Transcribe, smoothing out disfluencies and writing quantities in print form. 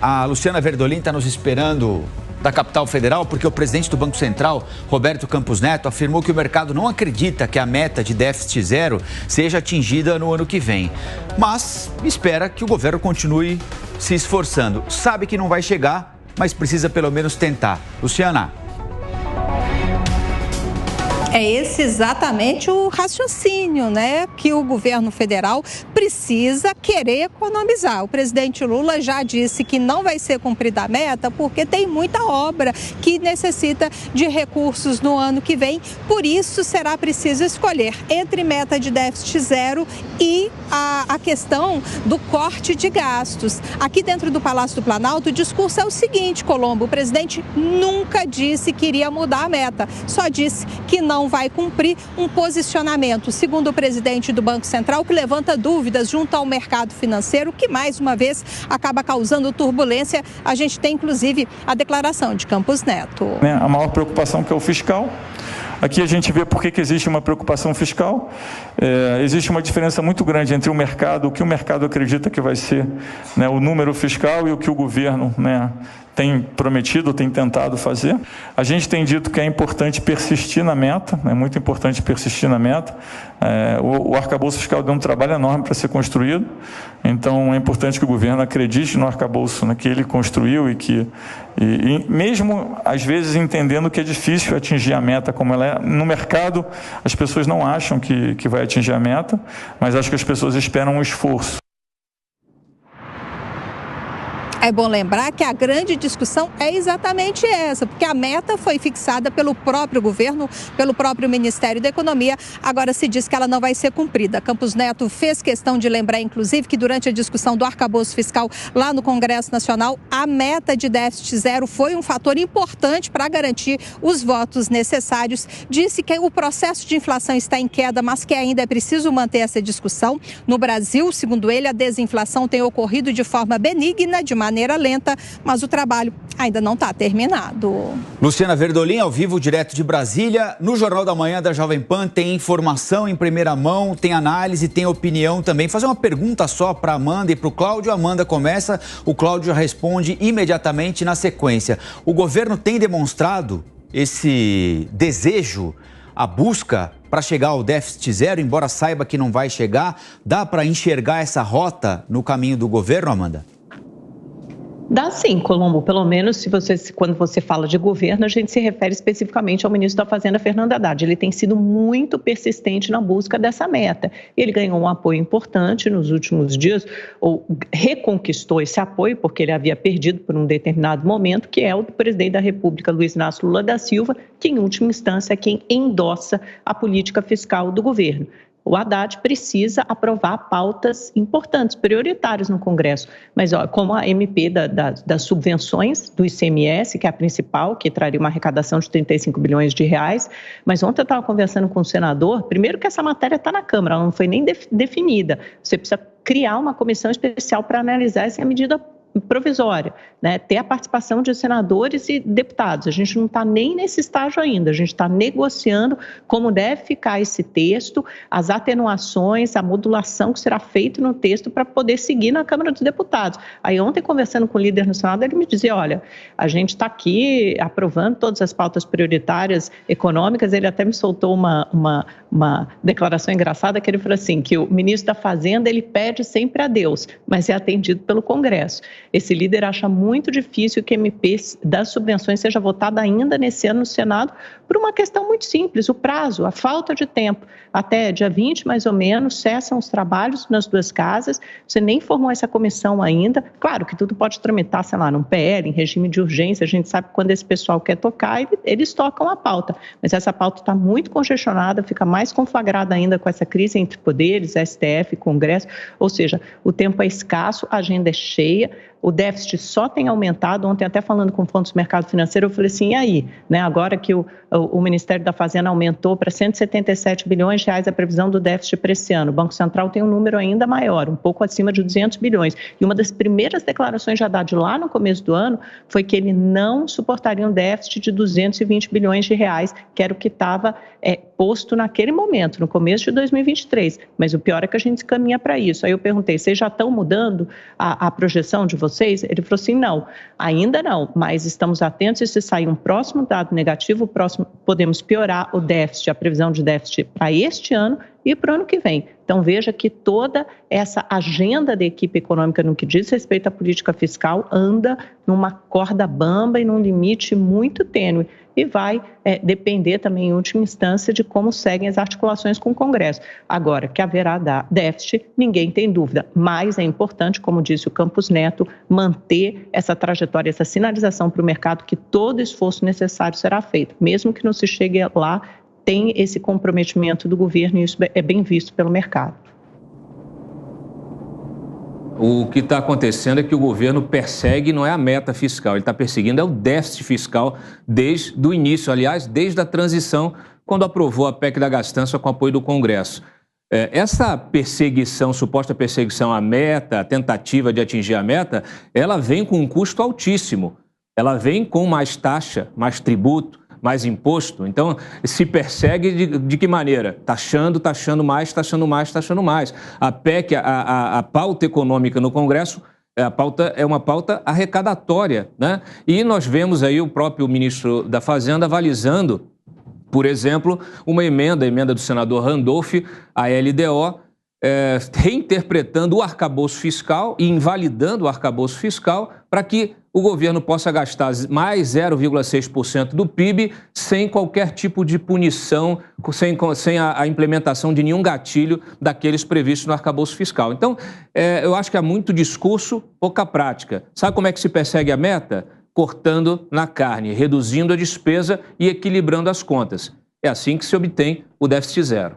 A Luciana Verdolim está nos esperando da capital federal porque o presidente do Banco Central, Roberto Campos Neto, afirmou que o mercado não acredita que a meta de déficit zero seja atingida no ano que vem, mas espera que o governo continue se esforçando. Sabe que não vai chegar, mas precisa pelo menos tentar. Luciana. É esse exatamente o raciocínio, né? Que o governo federal precisa querer economizar. O presidente Lula já disse que não vai ser cumprida a meta porque tem muita obra que necessita de recursos no ano que vem. Por isso, será preciso escolher entre meta de déficit zero e a questão do corte de gastos. Aqui dentro do Palácio do Planalto, o discurso é o seguinte, Colombo: o presidente nunca disse que iria mudar a meta, só disse que não vai cumprir um posicionamento, segundo o presidente do Banco Central, que levanta dúvidas junto ao mercado financeiro, que mais uma vez acaba causando turbulência. A gente tem, inclusive, a declaração de Campos Neto. A maior preocupação que é o fiscal. Aqui a gente vê por que existe uma preocupação fiscal. Existe uma diferença muito grande entre o que o mercado acredita que vai ser, né, o número fiscal e o que o governo, né, tem prometido, tem tentado fazer. A gente tem dito que é importante persistir na meta, é muito importante persistir na meta. O arcabouço fiscal deu um trabalho enorme para ser construído, então é importante que o governo acredite no arcabouço, né, que ele construiu e mesmo, às vezes, entendendo que é difícil atingir a meta como ela é. No mercado, as pessoas não acham que vai atingir a meta, mas acho que as pessoas esperam um esforço. É bom lembrar que a grande discussão é exatamente essa, porque a meta foi fixada pelo próprio governo, pelo próprio Ministério da Economia. Agora se diz que ela não vai ser cumprida. Campos Neto fez questão de lembrar, inclusive, que durante a discussão do arcabouço fiscal lá no Congresso Nacional, a meta de déficit zero foi um fator importante para garantir os votos necessários. Disse que o processo de inflação está em queda, mas que ainda é preciso manter essa discussão. No Brasil, segundo ele, a desinflação tem ocorrido de forma benigna, de maneira lenta, mas o trabalho ainda não está terminado. Luciana Verdolim, ao vivo, direto de Brasília. No Jornal da Manhã da Jovem Pan tem informação em primeira mão, tem análise, tem opinião também. Fazer uma pergunta só para Amanda e para o Cláudio. Amanda começa, o Cláudio responde imediatamente na sequência. O governo tem demonstrado esse desejo, a busca para chegar ao déficit zero, embora saiba que não vai chegar? Dá para enxergar essa rota no caminho do governo, Amanda? Dá sim, Colombo, pelo menos quando você fala de governo, a gente se refere especificamente ao ministro da Fazenda, Fernando Haddad. Ele tem sido muito persistente na busca dessa meta. Ele ganhou um apoio importante nos últimos dias, ou reconquistou esse apoio, porque ele havia perdido por um determinado momento, que é o do presidente da República, Luiz Inácio Lula da Silva, que em última instância é quem endossa a política fiscal do governo. O Haddad precisa aprovar pautas importantes, prioritárias no Congresso. Mas, como a MP das subvenções do ICMS, que é a principal, que traria uma arrecadação de 35 bilhões de reais. Mas ontem eu estava conversando com o senador, primeiro que essa matéria está na Câmara, ela não foi nem definida. Você precisa criar uma comissão especial para analisar essa medida provisória, né? Ter a participação de senadores e deputados. A gente não está nem nesse estágio ainda, a gente está negociando como deve ficar esse texto, as atenuações, a modulação que será feita no texto para poder seguir na Câmara dos Deputados. Aí ontem, conversando com o líder no Senado, ele me dizia, olha, a gente está aqui aprovando todas as pautas prioritárias econômicas. Ele até me soltou uma declaração engraçada, que ele falou assim, que o ministro da Fazenda, ele pede sempre a Deus, mas é atendido pelo Congresso. Esse líder acha muito difícil que a MP das subvenções seja votada ainda nesse ano no Senado por uma questão muito simples, o prazo, a falta de tempo. Até dia 20, mais ou menos, cessam os trabalhos nas duas casas, você nem formou essa comissão ainda. Claro que tudo pode tramitar, sei lá, num PL, em regime de urgência, a gente sabe que quando esse pessoal quer tocar, eles tocam a pauta. Mas essa pauta está muito congestionada, fica mais conflagrada ainda com essa crise entre poderes, STF, Congresso, ou seja, o tempo é escasso, a agenda é cheia, o déficit só tem aumentado. Ontem, até falando com fontes do mercado financeiro, eu falei assim, e aí? Né? Agora que o Ministério da Fazenda aumentou para 177 bilhões de reais a previsão do déficit para esse ano. O Banco Central tem um número ainda maior, um pouco acima de 200 bilhões. E uma das primeiras declarações de Haddad lá no começo do ano foi que ele não suportaria um déficit de 220 bilhões de reais, que era o que estava posto naquele momento, no começo de 2023. Mas o pior é que a gente caminha para isso. Aí eu perguntei, vocês já estão mudando a projeção de vocês? vocês? Ele falou assim, não, ainda não, mas estamos atentos e se sair um próximo dado negativo, podemos piorar o déficit, a previsão de déficit para este ano e para o ano que vem. Então, veja que toda essa agenda da equipe econômica no que diz respeito à política fiscal anda numa corda bamba e num limite muito tênue. E vai depender também, em última instância, de como seguem as articulações com o Congresso. Agora, que haverá déficit, ninguém tem dúvida, mas é importante, como disse o Campos Neto, manter essa trajetória, essa sinalização para o mercado que todo esforço necessário será feito. Mesmo que não se chegue lá, tem esse comprometimento do governo e isso é bem visto pelo mercado. O que está acontecendo é que o governo persegue não é a meta fiscal, ele está perseguindo é o déficit fiscal desde o início, aliás, desde a transição, quando aprovou a PEC da gastança com apoio do Congresso. Essa perseguição, suposta perseguição à meta, a tentativa de atingir a meta, ela vem com um custo altíssimo, ela vem com mais taxa, mais tributo, mais imposto. Então, se persegue de que maneira? Taxando mais. A PEC, a pauta econômica no Congresso, é uma pauta arrecadatória, né? E nós vemos aí o próprio ministro da Fazenda avalizando, por exemplo, uma emenda, a emenda do senador Randolph, a LDO, reinterpretando o arcabouço fiscal e invalidando o arcabouço fiscal para que o governo possa gastar mais 0,6% do PIB sem qualquer tipo de punição, sem a implementação de nenhum gatilho daqueles previstos no arcabouço fiscal. Então, eu acho que há muito discurso, pouca prática. Sabe como é que se persegue a meta? Cortando na carne, reduzindo a despesa e equilibrando as contas. É assim que se obtém o déficit zero.